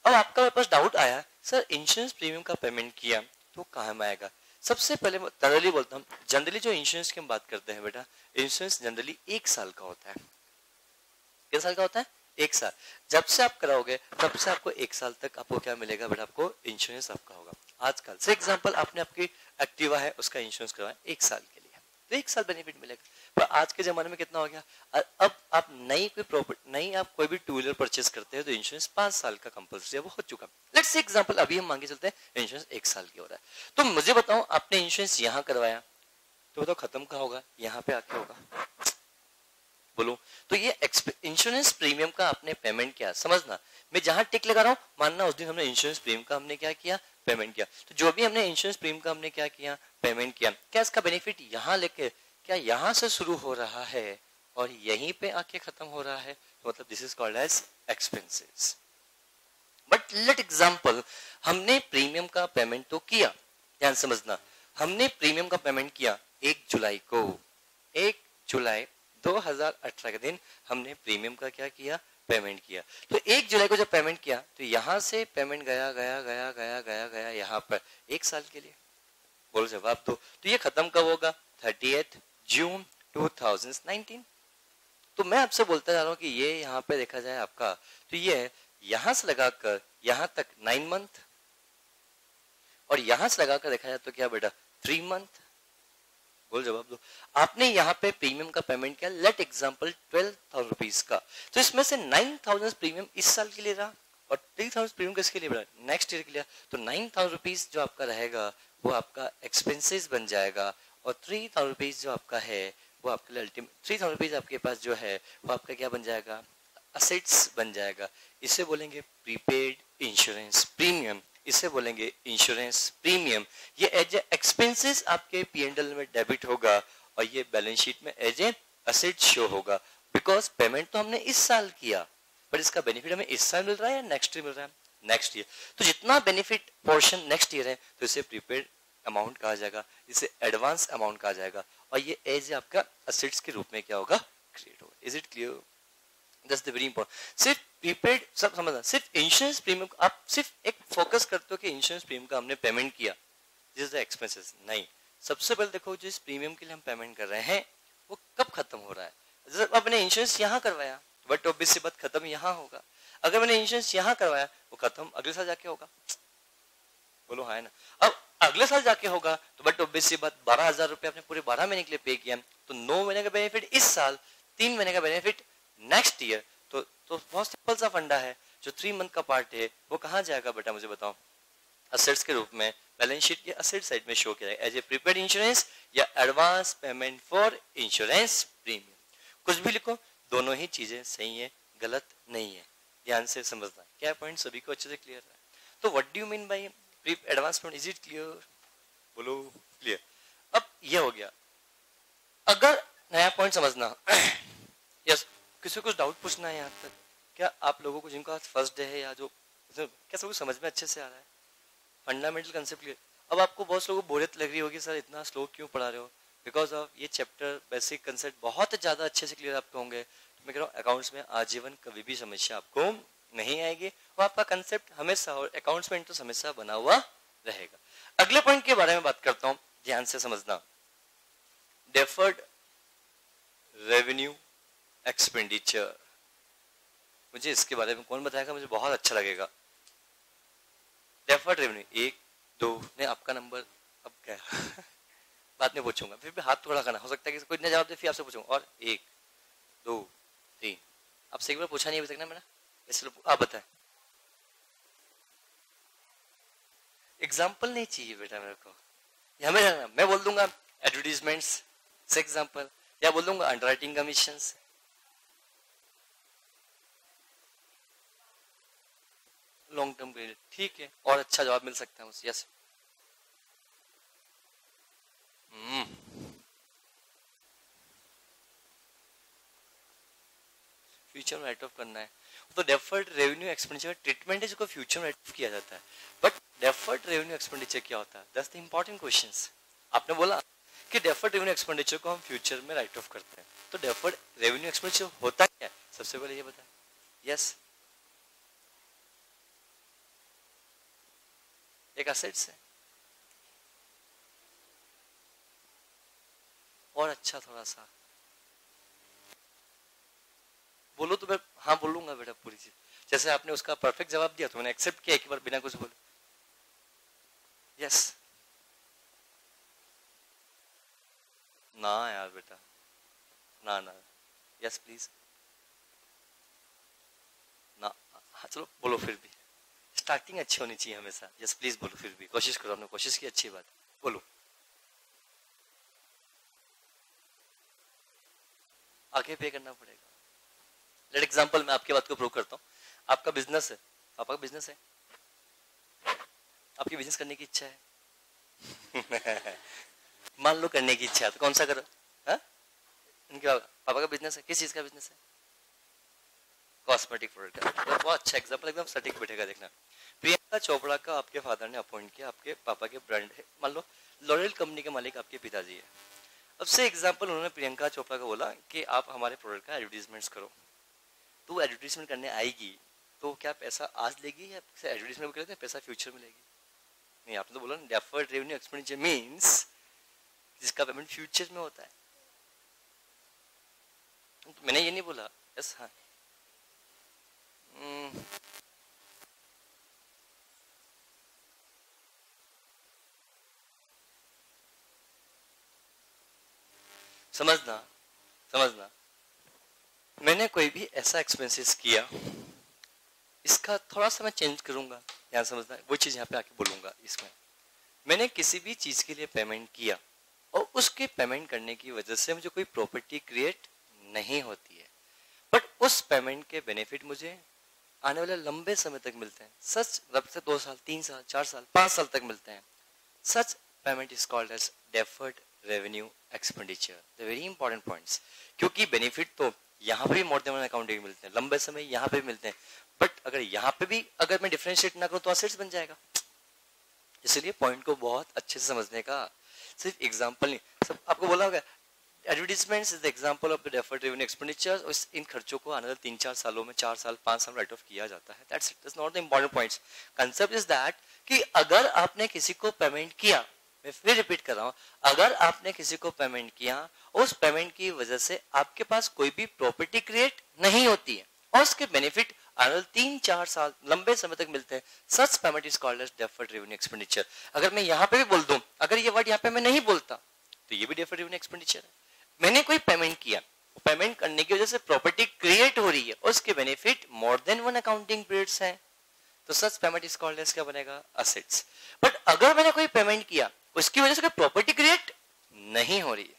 अब आपका मेरे पास डाउट आया, सर इंश्योरेंस प्रीमियम का पेमेंट किया तो कहाँ में आएगा? सबसे पहले जनरली बोलता हूँ, जनरली जो इंश्योरेंस की हम बात करते हैं बेटा, इंश्योरेंस जनरली 1 साल का होता है। कितने साल का होता है? एक साल। जब से आप कराओगे तब से आपको एक साल तक आपको क्या मिलेगा बेटा, आपको इंश्योरेंस आपका होगा। आजकल से एग्जांपल आपने आपकी एक्टिवा है उसका इंश्योरेंस करवाया एक साल के लिए, तो एक साल बेनिफिट मिलेगा। पर आज के जमाने में कितना हो गया, अब आप नई कोई प्रॉपर्टी, नई आप कोई भी टू व्हीलर परचेस करते हैं तो इंश्योरेंस 5 साल का कंपल्सरी है, वो हो चुका। लेट्स से एग्जांपल अभी हम मांगे चलते हैं इंश्योरेंस एक साल की हो रहा है। तो मुझे बताओ आपने इंश्योरेंस यहाँ करवाया तो बताओ खत्म कहाँ होगा, यहाँ पे आके होगा, बोलो। तो ये इंश्योरेंस प्रीमियम का आपने पेमेंट किया, समझना मैं जहां टिक लगा रहा हूं मानना उस दिन हमने इंश्योरेंस प्रीमियम का हमने क्या किया, पेमेंट किया। तो जो भी हमने इंश्योरेंस प्रीमियम का हमने क्या किया, पेमेंट किया, क्या इसका बेनिफिट यहां लेके, क्या यहां से शुरू हो रहा है और यहीं पे आके खत्म हो रहा है, तो मतलब this is called as expenses. But let example हमने प्रीमियम का पेमेंट तो किया, ध्यान समझना, हमने प्रीमियम का पेमेंट किया 1 जुलाई को, 1 जुलाई 2018 के दिन हमने प्रीमियम का क्या किया, पेमेंट किया। तो 1 जुलाई को जब पेमेंट किया तो यहां से पेमेंट गया गया गया गया गया गया यहाँ पर 1 साल के लिए, बोलो जवाब दो। तो ये खत्म कब होगा, 30 जून 2019। तो मैं आपसे बोलता जा रहा हूँ कि ये यहाँ पे देखा जाए आपका, तो ये यहां से लगाकर यहां तक 9 मंथ और यहां से लगाकर देखा जाए तो क्या बेटा 3 मंथ, बोल जवाब दो। आपने यहाँ पे प्रीमियम का पेमेंट किया, लेट एग्जांपल 12,000 रुपीज का, तो इसमें से 9,000 प्रीमियम इस साल के लिए रहा और 3,000 प्रीमियम किसके लिए रहा, नेक्स्ट ईयर के लिए। तो 9,000 रुपीज जो आपका रहेगा वो आपका एक्सपेंसेस बन जाएगा और 3,000 रुपीज जो आपका है वो आपके लिए अल्टीमेट 3,000 रुपीज आपके पास जो है वो आपका क्या बन जाएगा, असेट्स बन जाएगा। इसे बोलेंगे प्रीपेड इंश्योरेंस प्रीमियम, इसे बोलेंगे इंश्योरेंस प्रीमियम। ये एज ए एक्सपेंसेस आपके पी&एल में डेबिट होगा और ये बैलेंस शीट में एज ए असेट शो होगा, बिकॉज पेमेंट तो हमने इस साल किया पर इसका बेनिफिट हमें इस साल मिल रहा है या नेक्स्ट ईयर मिल रहा है, नेक्स्ट ईयर। तो जितना बेनिफिट पोर्शन नेक्स्ट ईयर है तो इसे प्रीपेड अमाउंट कहा जाएगा, इसे एडवांस अमाउंट कहा जाएगा और ये एज आपका असेट्स के रूप में क्या होगा, क्रिएट होगा। Is it clear, that's the very important. सिर्फ प्रीपेड सब समझना, सिर्फ इंश्योरेंस प्रीमियम आप सिर्फ एक फोकस करते हो कि इंश्योरेंस प्रीमियम का हमने पेमेंट किया, दिस इज द एक्सपेंसेस, नहीं। सबसे पहले देखो जिस प्रीमियम के लिए हम पेमेंट कर रहे हैं वो कब खत्म हो रहा है। जैसे आपने इंश्योरेंस यहाँ करवाया बट ऑब्वियस सी बात खत्म यहाँ होगा, अगर मैंने इंश्योरेंस यहाँ करवाया वो खत्म अगले साल जाके होगा, बोलो हाँ है ना। अब अगले साल जाके होगा तो बट ऑब्वियस सी बात 12,000 रुपए आपने पूरे 12 महीने के लिए पे किया, तो 9 महीने का बेनिफिट इस साल, 3 महीने का बेनिफिट नेक्स्ट ईयर। तो बहुत सिंपल सा फंडा है, जो 3 मंथ का पार्ट है वो कहाँ जाएगा बेटा मुझे बताओ, असेट्स के रूप में बैलेंस शीट के असेट साइड में शो किया जाएगा एज ए प्रीपेड इंश्योरेंस या advance payment for insurance premium. कुछ भी लिखो, दोनों ही चीजें सही है, गलत नहीं है, ध्यान से समझना। क्या पॉइंट सभी को अच्छे से क्लियर है। तो what do you mean bye advance payment, is it clear, बोलो क्लियर। अब ये हो गया, अगर नया पॉइंट समझना यस किसी को कुछ डाउट पूछना है यहाँ तक, क्या आप लोगों को जिनका फर्स्ट डे है या जो क्या सब कुछ समझ में अच्छे से आ रहा है, फंडामेंटल कंसेप्ट क्लियर। अब आपको बहुत लोगों को बोरियत लग रही होगी, सर इतना स्लो क्यों पढ़ा रहे हो, बिकॉज ऑफ ये चैप्टर बेसिक कंसेप्ट बहुत ज्यादा अच्छे से क्लियर आपको होंगे। तो मैं कह रहा हूँ अकाउंट्स में आजीवन कभी भी समस्या आपको नहीं आएगी और आपका कंसेप्ट हमेशा और अकाउंट्स में इंटरेस्ट हमेशा बना हुआ रहेगा। अगले पॉइंट के बारे में बात करता हूँ, ध्यान से समझना, डेफर्ड रेवेन्यू एक्सपेंडिचर। मुझे इसके बारे में कौन बताएगा, मुझे बहुत अच्छा लगेगा। डेफर्ड रेवेन्यू 1 2 ने आपका नंबर अब क्या बाद में पूछूंगा, फिर भी हाथ थोड़ा करना, हो सकता है कि कोई ना जवाब दे फिर आपसे पूछूंगा। और 1 2 3 आपसे एक बार पूछा नहीं अभी तक ना मैंने, इसलिए आप बताएं। एग्जाम्पल नहीं चाहिए बेटा मेरे को, हमें मैं बोल दूंगा एडवर्टीजमेंट्स से एग्जाम्पल, या बोल दूंगा अंडरराइटिंग कमीशंस, लॉन्ग टर्म के लिए, ठीक है, और अच्छा जवाब मिल सकता है मुझे, यस। फ्यूचर में राइट ऑफ करना है, तो डेफर्ड रेवेन्यू एक्सपेंडिचर ट्रीटमेंट है जिसको फ्यूचर में राइट ऑफ किया जाता है। बट डेफर्ड रेवेन्यू एक्सपेंडिचर क्या होता है, दैट्स द इंपॉर्टेंट क्वेश्चंस। आपने बोला कि डेफर्ड रेवेन्यू एक्सपेंडिचर को हम फ्यूचर में राइट ऑफ करते हैं, तो डेफर्ड रेवेन्यू एक्सपेंडिचर होता क्या है, सबसे पहले ये बताएं। यस, एक असेट्स है, और अच्छा थोड़ा सा बोलो तो मैं हाँ बोलूंगा बेटा पूरी चीज। जैसे आपने उसका परफेक्ट जवाब दिया तो मैंने एक्सेप्ट किया एक बार बिना कुछ बोले। यस ना यार बेटा, ना ना, यस प्लीज ना। हाँ चलो बोलो फिर भी, स्टार्टिंग अच्छी होनी चाहिए हमेशा। यस प्लीज बोलो, फिर भी कोशिश करो, आपने कोशिश की, अच्छी बात, बोलो। आगे पे करना पड़ेगा। लेट एग्जांपल मैं आपकी बात को प्रूव करता हूँ। आपका बिजनेस है, पापा का बिजनेस है, आपकी बिजनेस करने की इच्छा है मान लो करने की इच्छा है तो कौन सा करो? हाँ? इनके पापा का बिजनेस है, किस चीज का बिजनेस है? कॉस्मेटिक प्रोडक्ट का। तो बहुत अच्छा एग्जांपल, एकदम सटीक बैठेगा, देखना। प्रियंका चोपड़ा का आपके फादर ने अपॉइंट किया, आपके पापा के ब्रांड है, मान लो लॉरियल कंपनी के मालिक आपके पिताजी है। अब से एग्जांपल उन्होंने प्रियंका चोपड़ा को बोला कि आप हमारे प्रोडक्ट का एडवर्टीजमेंट करो। तो एडवर्टीजमेंट करने आएगी तो क्या पैसा आज लेगी या एडवर्टीजमेंट करते पैसा फ्यूचर में लेगी? नहीं, आपने तो बोला ना डेफर्ड रेवेन्यू एक्सपेंडिचर मींस जिसका पेमेंट फ्यूचर में होता है। तो मैंने ये नहीं बोला। यस हाँ, समझना समझना, मैंने कोई भी ऐसा एक्सपेंसेस किया, इसका थोड़ा सा मैं चेंज करूंगा, यहाँ समझना, वो चीज यहाँ पे आके बोलूंगा। इसमें मैंने किसी भी चीज के लिए पेमेंट किया और उसके पेमेंट करने की वजह से मुझे कोई प्रॉपर्टी क्रिएट नहीं होती है, बट उस पेमेंट के बेनिफिट मुझे आने वाले लंबे समय तक मिलते हैं। सच रब से 2 साल 3 साल 4 साल 5 साल तक मिलते हैं। Such payment is called as deferred revenue expenditure. The very important points, क्योंकि बेनिफिट तो यहाँ पे भी मोर देन वन अकाउंटिंग मिलते हैं, लंबे समय यहाँ पे भी मिलते हैं, बट अगर यहाँ पे भी अगर मैं डिफरेंशिएट ना करूँ तो असेट्स बन जाएगा। इसलिए पॉइंट को बहुत अच्छे से समझने का, सिर्फ एग्जांपल नहीं, सब आपको बोला होगा advertisements is the example of the deferred revenue expenditure. इन खर्चों को आने वाले 3-4 सालों में 4 साल 5 साल राइट ऑफ किया जाता है। That's it, that's not the important points. Concept is that कि अगर आपने किसी को पेमेंट किया, मैं फिर रिपीट कर रहा हूं, अगर आपने किसी को पेमेंट किया, उस पेमेंट की वजह से आपके पास कोई भी प्रॉपर्टी क्रिएट नहीं होती है और उसके बेनिफिट 3-4 साल लंबे समय तक मिलते हैं। Such payment is called as deferred revenue expenditure. अगर मैं यहाँ पे भी बोल दूं, अगर ये वर्ड यहाँ पे मैं नहीं बोलता तो ये भी डेफर्ड रेवेन्यू एक्सपेंडिचर है। मैंने कोई पेमेंट किया, पेमेंट करने की वजह से प्रॉपर्टी क्रिएट हो रही है, उसके benefit more than one accounting periods हैं, तो such payment is called as क्या बनेगा? असेट्स। बट अगर मैंने कोई पेमेंट किया, उसकी वजह से कोई प्रॉपर्टी क्रिएट नहीं हो रही है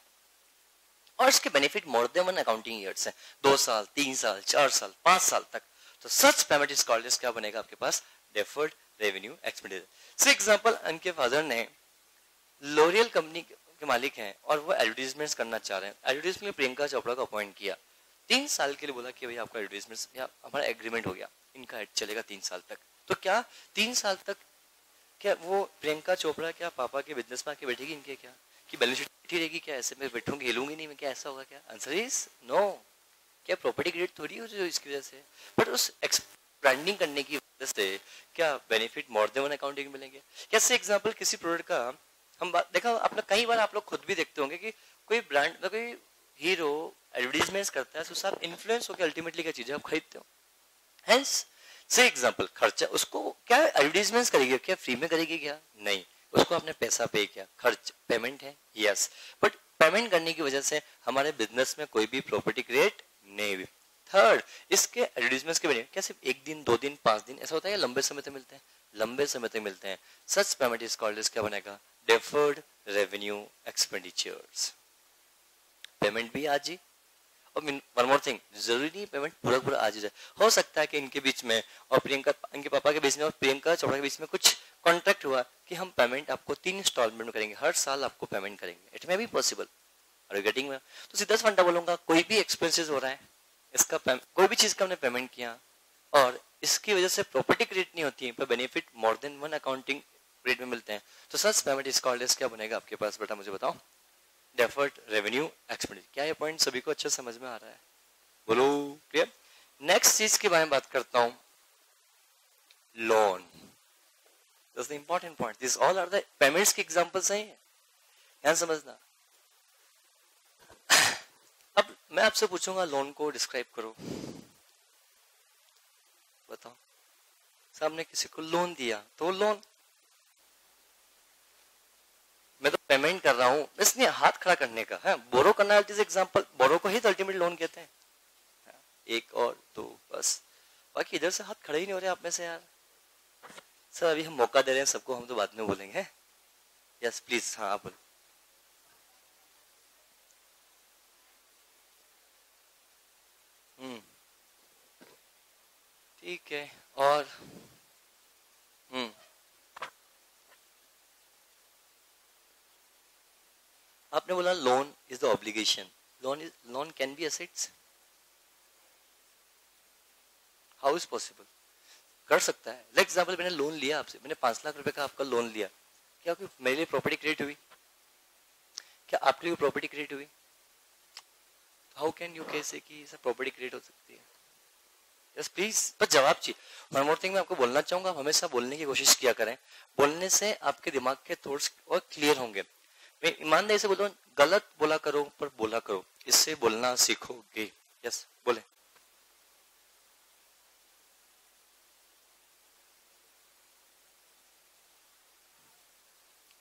और इसके benefit more than one accounting years हैं, 2 साल 3 साल 4 साल 5 साल तक, तो such payment is called as क्या बनेगा आपके पास? Deferred revenue expenditure. For example, उनके फादर ने लॉरियल कंपनी के मालिक हैं और वो एडवर्टीजमेंट्स करना चाह रहे हैं। एडवर्टीजमेंट में प्रियंका चोपड़ा को अपॉइंट किया, 3 साल के लिए बोला कि भाई आपका एडवर्टीजमेंट्स, हमारा एग्रीमेंट हो गया, इनका एड चलेगा 3 साल तक। तो क्या 3 साल तक क्या वो प्रियंका चोपड़ा क्या पापा के बिजनेस में आके बैठेगी इनके, क्या कि बैलेंस शीट बैठी रहेगी क्या? ऐसे में बैठूंगी, हिलूंगी नहीं मैं, क्या ऐसा होगा क्या? Answer is no. क्या प्रॉपर्टी क्रिएट थोड़ी हो जो इसकी वजह से, बट उस ब्रांडिंग करने की वजह से क्या benefit more than one accounting मिलेंगे। कैसे एग्जांपल, किसी प्रोडक्ट का हम देखा आपने कई बार, आप लोग खुद भी देखते होंगे कि कोई ब्रांड मतलब कोई हीरो एडवर्टीजमेंट्स करता है, उससे आप इन्फ्लुएंस होकर अल्टीमेटली क्या चीजें आप खरीदते हो। हेंस से एग्जांपल, खर्चा उसको क्या एडवर्टीजमेंट्स करेगी, क्या फ्री में करेगी क्या? नहीं, उसको आपने पैसा पे किया, खर्च पेमेंट है, यस, बट पेमेंट करने की वजह से हमारे बिजनेस में कोई भी प्रॉपर्टी क्रिएट नहीं हुई। थर्ड, इसके एडवर्टीजमेंट्स के बेनिफिट क्या सिर्फ 1 दिन 2 दिन 5 दिन ऐसा होता है या लंबे समय तक मिलते हैं? लंबे समय तक मिलते हैं। सच पेमेंट इज कॉल्ड क्या बनेगा? Deferred revenue expenditures. पेमेंट भी आज ही, और वन मोर थिंग, जरूरी नहीं पेमेंट पूरा पूरा आज ही जाए, हो सकता है कि इनके बीच में और प्रियंका, इनके पापा के बीच में और प्रियंका चोपड़ा के बीच में कुछ कॉन्ट्रैक्ट हुआ कि हम पेमेंट आपको 3 इंस्टॉलमेंट में करेंगे, हर साल आपको पेमेंट करेंगे। It may be possible, are you getting? तो सीधा फंडा बोलूंगा, कोई भी एक्सपेंसेस हो रहा है, इसका कोई भी चीज का हमने पेमेंट किया और इसकी वजह से प्रॉपर्टी क्रिएट नहीं होती है, पर benefit more than one accounting period में मिलते हैं, तो such payment is called as क्या बनेगा आपके पास? बेटा मुझे बताओ, डेफर्ड रेवेन्यू एक्सपेंडिचर। क्या ये पॉइंट सभी को अच्छे समझ में आ रहा है? बोलो क्लियर। नेक्स्ट चीज के बारे में बात करता हूं, loan. That's the important point. This all are the payments के एग्जांपल्स हैं, ध्यान समझना। अब मैं आपसे पूछूंगा लोन को डिस्क्राइब करो, बताओ, सामने किसी को लोन दिया तो वो लोन, मैं तो पेमेंट कर रहा हूं, इसलिए हाथ खड़ा करने का है, बोरो करना इज एग्जांपल, बोरो को ही तो अल्टीमेट लोन कहते हैं। एक और दो बस, बाकी इधर से हाथ खड़े ही नहीं हो रहे आप में से यार। सर अभी हम मौका दे रहे हैं सबको, हम तो बाद में बोलेंगे। यस प्लीज, हाँ आप बोलो। ठीक है, और आपने बोला loan is the obligation, loan can be assets, how is possible? कर सकता है। फॉर एग्जाम्पल मैंने लोन लिया आपसे, मैंने 5 लाख रुपए का आपका लोन लिया, क्या कोई मेरे लिए प्रॉपर्टी क्रिएट हुई? क्या आपके लिए प्रॉपर्टी क्रिएट हुई? हाउ कैन यू कैसे कि प्रॉपर्टी क्रिएट हो सकती है? यस प्लीज, पर जवाब चाहिए। वन मोर थिंग मैं आपको बोलना चाहूंगा, आप हमेशा बोलने की कोशिश किया करें, बोलने से आपके दिमाग के थॉट्स और क्लियर होंगे। मैं ईमानदारी से बोल रहा हूँ, गलत बोला करो पर बोला करो, इससे बोलना सीखोगे। यस बोले।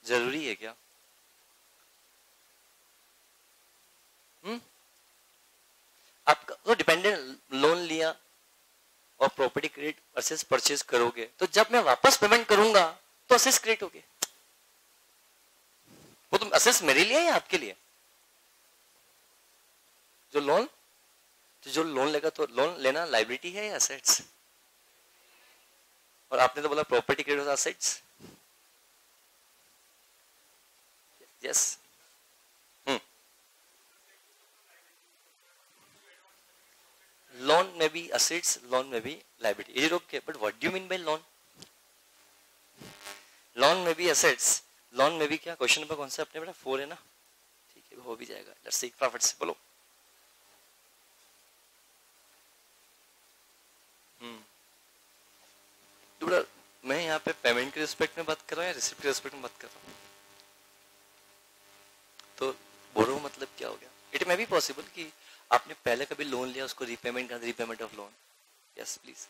जरूरी है क्या? आपका तो डिपेंडेंट लोन लिया और प्रॉपर्टी क्रेडिट असेस परचेज करोगे, तो जब मैं वापस पेमेंट करूंगा तो असेस क्रिएट होगी। वो तुम असेस मेरे लिए या आपके लिए? जो लोन लेगा, तो लोन लेना लाइबिलिटी है या असेट्स? और आपने तो बोला property credit assets. Yes, loan में भी असेट्स, लोन में भी लाइबिलिटी, ये okay, but what do you mean bye loan? Loan में भी असेट्स, लोन में भी क्या? क्वेश्चन नंबर कौन सा अपने बेटा? 4 है ना, ठीक है हो भी जाएगा। लेट्स सी फटाफट से बोलो। तो मैं यहाँ पे पेमेंट के रिस्पेक्ट में बात कर रहा हूँ या रिसिप्ट के रिस्पेक्ट में बात कर रहा हूँ? तो बोरो मतलब क्या हो गया? इट मे बी पॉसिबल कि आपने पहले कभी लोन लिया, उसको रीपेमेंट कर, repayment of loan. Yes please.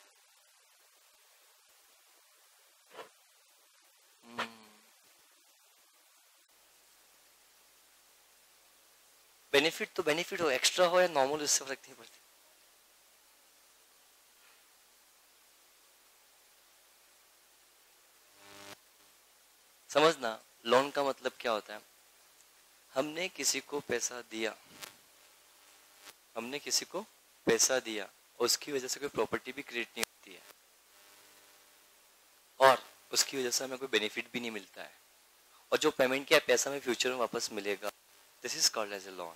Benefit तो बेनिफिट हो, एक्स्ट्रा हो या नॉर्मल, इससे फर्क नहीं पड़ती। समझना लोन का मतलब क्या होता है। हमने किसी को पैसा दिया, हमने किसी को पैसा दिया, उसकी वजह से कोई प्रॉपर्टी भी क्रिएट नहीं होती है और उसकी वजह से हमें कोई बेनिफिट भी नहीं मिलता है, और जो पेमेंट किया पैसा हमें फ्यूचर में वापस मिलेगा। This is called as a loan.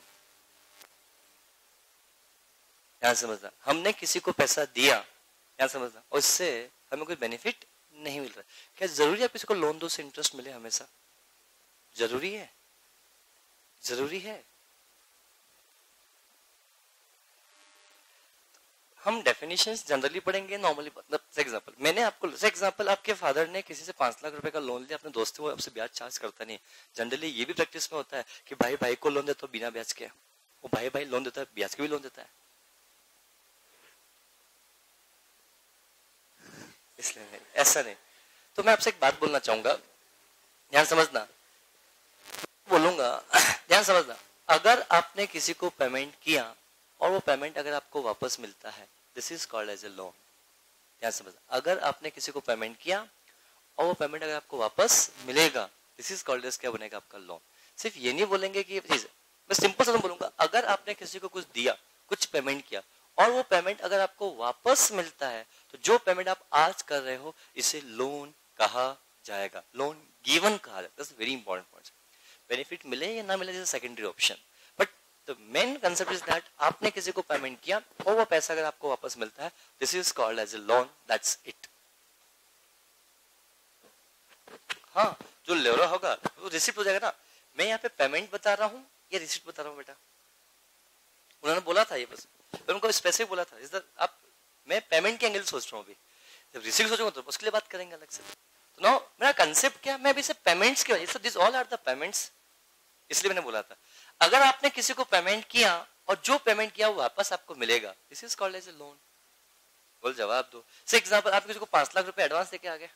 यहाँ समझना, हमने किसी को पैसा दिया, यहाँ समझना, उससे हमें कोई बेनिफिट नहीं मिल रहा। क्या जरूरी है किसी को लोन दो से इंटरेस्ट मिले हमेशा? जरूरी है? जरूरी है? हम डेफिनेशंस जनरली पढ़ेंगे, नॉर्मली मतलब एग्जांपल मैंने आपको एग्जांपल, आपके फादर ने किसी से 5 लाख रुपए का लोन लिया, अपने दोस्त को, आपसे ब्याज चार्ज करता नहीं। जनरली ये भी प्रैक्टिस में होता है कि भाई भाई को लोन देता है बिना ब्याज के, वो भाई भाई लोन देता है ब्याज के भी लोन देता है, इसलिए नहीं, ऐसा नहीं। तो मैं आपसे एक बात बोलना चाहूंगा, ध्यान समझना, बोलूंगा ध्यान समझना। अगर आपने किसी को पेमेंट किया और वो पेमेंट अगर आपको वापस मिलता है, this is called as a loan. ध्यान समझना, अगर आपने किसी को पेमेंट किया और वो पेमेंट अगर आपको वापस मिलेगा, दिस इज कॉल्ड एज क्या बनेगा आपका लोन। सिर्फ ये नहीं बोलेंगे कि चीज, मैं सिंपल सा बोलूंगा, अगर आपने किसी को कुछ दिया, कुछ पेमेंट किया और वो पेमेंट अगर आपको वापस मिलता है, तो जो पेमेंट आप आज कर रहे हो इसे लोन कहा जाएगा, लोन गिवन कहा जाएगा। That's very important point. Benefit मिले या ना मिले is secondary option, but the main concept is that आपने किसी को पेमेंट किया और वो पैसा अगर आपको वापस मिलता है, this is called as a loan, that's it. हाँ, जो ले रहा होगा वो रिसिप्ट हो जाएगा ना। मैं यहाँ पे पेमेंट बता रहा हूँ या रिसिप्ट बता रहा हूँ बेटा? उन्होंने बोला था ये, बस उनको स्पेसिफिक बोला था, इधर आप, मैं पेमेंट के एंगल सोच रहा हूँ अभी, जब रिसीव सोचूंगा तो उसके लिए बात करेंगे अलग से। तो नो, मेरा कंसेप्ट क्या, मैं अभी से पेमेंट्स की वजह से, this all are the payments, इसलिए मैंने बोला था अगर आपने किसी को पेमेंट किया और जो पेमेंट किया वो वापस आपको मिलेगा, this is called as a loan. बोल जवाब दो। से एग्जांपल आप किसी को 5 लाख रुपए एडवांस देके आ गए,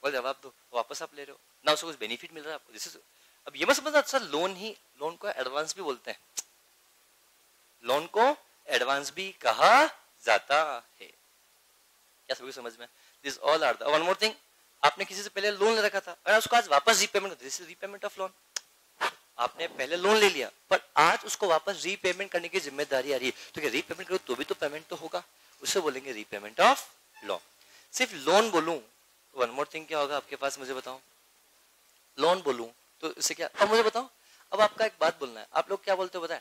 बोल जवाब दो, वापस आप ले रहे हो ना, उसको कुछ बेनिफिट मिल रहा है आपको। दिस इज, अब ये मत समझना अच्छा लोन को एडवांस भी बोलते हैं, लोन को एडवांस भी कहा जाता है, क्या सभी समझ में? This all are the one more thing, आपने किसी से पहले लोन ले रखा था और उसको आज वापस repayment, this is repayment of loan. आपने पहले लोन ले लिया पर आज उसको वापस रीपेमेंट करने की जिम्मेदारी आ रही है, तो क्या रीपेमेंट करो तो भी तो पेमेंट तो होगा, उसे बोलेंगे रीपेमेंट ऑफ लोन। सिर्फ लोन बोलूं, वन मोर थिंग क्या होगा आपके पास, मुझे बताओ, लोन बोलूं तो इससे क्या, अब मुझे बताओ, अब आपका एक बात बोलना है, आप लोग क्या बोलते हो बताएं,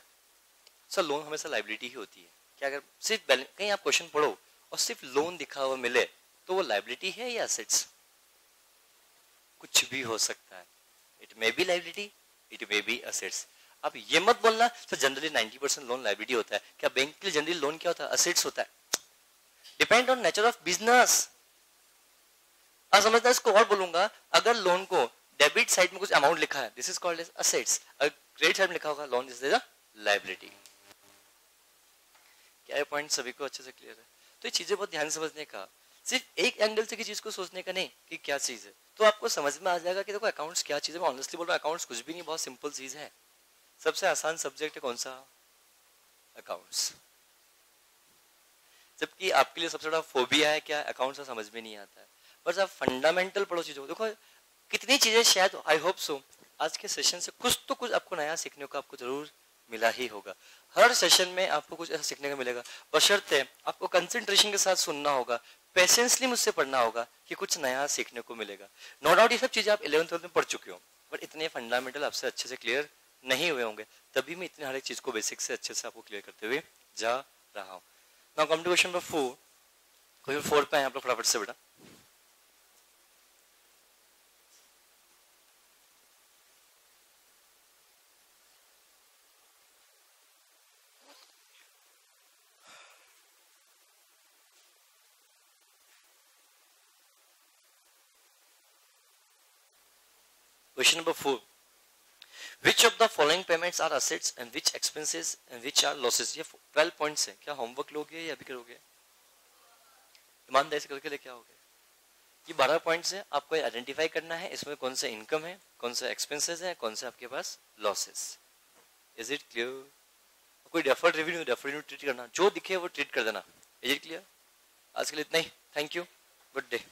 सर लोन हमेशा लाइबिलिटी ही होती है क्या? अगर सिर्फ कहीं आप क्वेश्चन पढ़ो और सिर्फ लोन दिखा हुआ मिले तो वो लाइबिलिटी है या एसेट्स? कुछ भी हो सकता है, it may B liability, it may B assets. आप ये मत बोलना सर जनरली 90% लोन लाइबिलिटी होता है, क्या बैंक के लिए जनरली लोन क्या होता है? एसेट्स होता है, depend on nature of business. अब समझना, इसको और बोलूंगा, अगर लोन को डेबिट साइड में कुछ अमाउंट लिखा है this is called as assets, अगर क्रेडिट साइड में लिखा होगा loan this is a liability. क्या ये पॉइंट सभी को अच्छे से क्लियर है? तो ये चीजें बहुत ध्यान से समझने का, सिर्फ एक एंगल से की चीज को सोचने का नहीं कि क्या चीज है, तो आपको समझ में आ जाएगा कि देखो अकाउंट्स क्या चीज है। मैं ऑनेस्टली बोल रहा हूँ, अकाउंट्स कुछ भी नहीं, बहुत सिंपल चीज है। सबसे आसान सब्जेक्ट है कौन सा? अकाउंट्स। जबकि आपके लिए सबसे बड़ा फोबिया है क्या? अकाउंट्स का समझ में नहीं आता है। बस आप फंडामेंटल पढ़ो चीजों को। देखो कितनी चीजें, शायद आई होप सो आज के सेशन से कुछ तो कुछ आपको नया सीखने को आपको जरूर मिला ही होगा। हर सेशन में आपको कुछ ऐसा सीखने को मिलेगा, बशर्ते आपको कंसंट्रेशन के साथ सुनना होगा, पेशेंसली मुझसे पढ़ना होगा कि कुछ नया सीखने को मिलेगा। नो डाउट ये सब चीजें आप 11th 12th में पढ़ चुके हो, बट इतने फंडामेंटल आपसे अच्छे से क्लियर नहीं हुए होंगे, तभी मैं इतने हर एक चीज को बेसिक से अच्छे से आपको क्लियर करते हुए जा रहा हूँ। Now come to question number 4। Question 4 पे आए आप लोग फटाफट से बेटा। Question number 4. Which of the following payments are assets and which expenses and which are losses? ये 12 points है, क्या होमवर्क लोगे या अभी करोगे? ईमानदारी से करके लेके आओगे। ये 12 पॉइंट्स है, आपको आइडेंटिफाई करना है इसमें कौन सा इनकम है, कौन सा एक्सपेंसेस है, कौन सा आपके पास लॉसेस। Is it clear? कोई डेफर्ड रेवेन्यू ट्रीट करना, जो दिखे वो ट्रीट कर देना। Is it clear? आज के लिए इतना ही, थैंक यू, गुड डे।